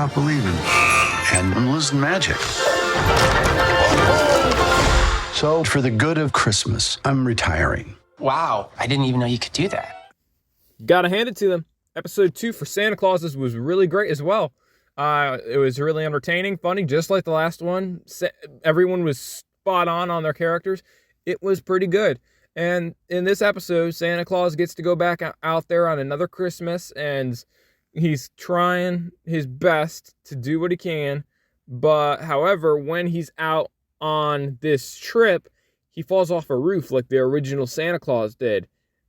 stop believing and enlist magic. So, for the good of Christmas, I'm retiring. Wow, I didn't even know you could do that. Gotta hand it to them. Episode 2 for Santa Clauses was really great as well. It was really entertaining, funny, just like the last one. Everyone was spot on their characters. It was pretty good. And in this episode, Santa Claus gets to go back out there on another Christmas, and he's trying his best to do what he can. But, however, when he's out on this trip, he falls off a roof like the original Santa Claus did.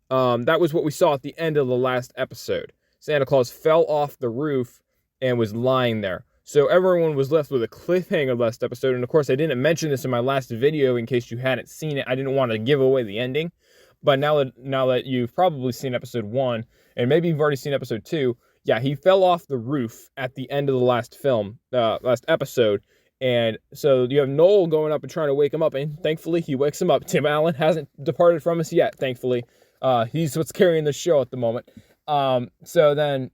That was what we saw at the end of the last episode. Santa Claus fell off the roof and was lying there. So everyone was left with a cliffhanger last episode. And of course, I didn't mention this in my last video in case you hadn't seen it. I didn't want to give away the ending. But now that you've probably seen episode 1, and maybe you've already seen episode 2, yeah, he fell off the roof at the end of the last episode. And so you have Noel going up and trying to wake him up. And thankfully, he wakes him up. Tim Allen hasn't departed from us yet, thankfully. He's what's carrying the show at the moment. So then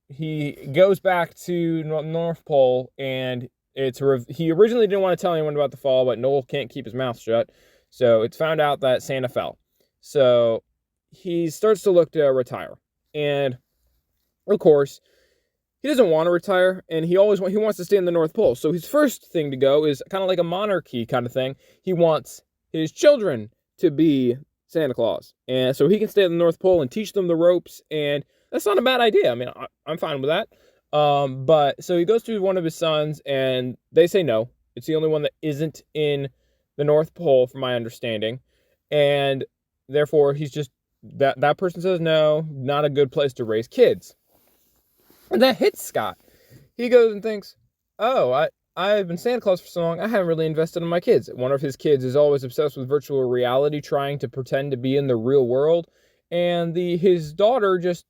he goes back to North Pole, and he originally didn't want to tell anyone about the fall, but Noel can't keep his mouth shut. So it's found out that Santa fell. So he starts to look to retire. And of course, he doesn't want to retire, and he wants to stay in the North Pole. So his first thing to go is kind of like a monarchy kind of thing. He wants his children to be Santa Claus, and so he can stay at the North Pole and teach them the ropes, and that's not a bad idea. I mean, I'm fine with that. But so he goes to one of his sons, and they say no. It's the only one that isn't in the North Pole, from my understanding, and therefore he's just that person says no, not a good place to raise kids. And that hits Scott. He goes and thinks, oh, I've been Santa Claus for so long, I haven't really invested in my kids. One of his kids is always obsessed with virtual reality, trying to pretend to be in the real world. And his daughter just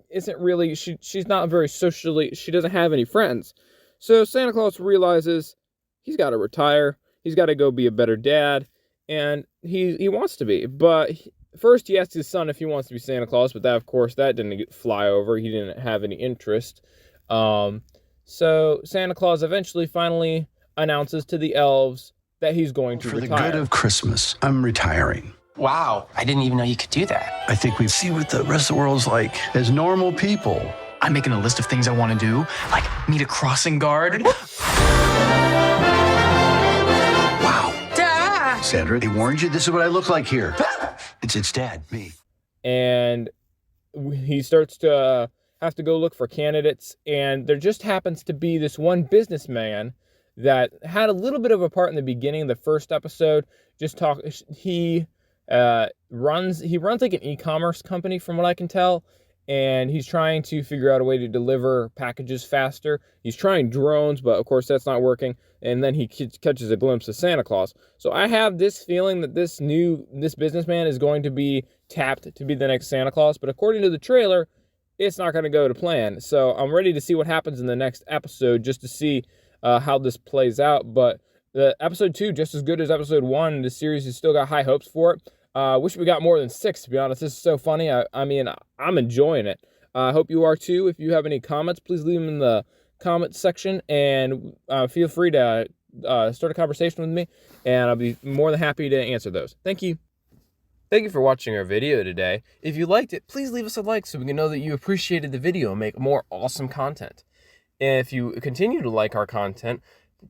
isn't really, she's not very socially, she doesn't have any friends. So Santa Claus realizes he's got to retire. He's got to go be a better dad. And he wants to be. But first he asks his son if he wants to be Santa Claus. But that, of course, that didn't fly over. He didn't have any interest. So Santa Claus finally announces to the elves that he's going to retire. For the good of Christmas, I'm retiring. Wow, I didn't even know you could do that. I think we see what the rest of the world's like as normal people. I'm making a list of things I want to do, like meet a crossing guard. Wow. Dad! Sandra, they warned you this is what I look like here. It's Dad, me. And he starts to have to go look for candidates, and there just happens to be this one businessman that had a little bit of a part in the beginning of the first episode. He runs like an e-commerce company, from what I can tell, and he's trying to figure out a way to deliver packages faster. He's trying drones, but of course that's not working. And then he catches a glimpse of Santa Claus. So I have this feeling that this businessman is going to be tapped to be the next Santa Claus, but according to the trailer, it's not going to go to plan. So I'm ready to see what happens in the next episode, just to see how this plays out. But the episode 2, just as good as episode 1, the series has still got high hopes for it. Wish we got more than 6, to be honest. This is so funny. I mean, I'm enjoying it. I hope you are too. If you have any comments, please leave them in the comments section, and feel free to start a conversation with me, and I'll be more than happy to answer those. Thank you. Thank you for watching our video today. If you liked it, please leave us a like so we can know that you appreciated the video and make more awesome content. And if you continue to like our content,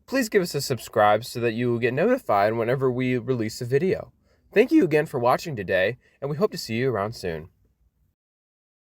please give us a subscribe so that you will get notified whenever we release a video. Thank you again for watching today, and we hope to see you around soon.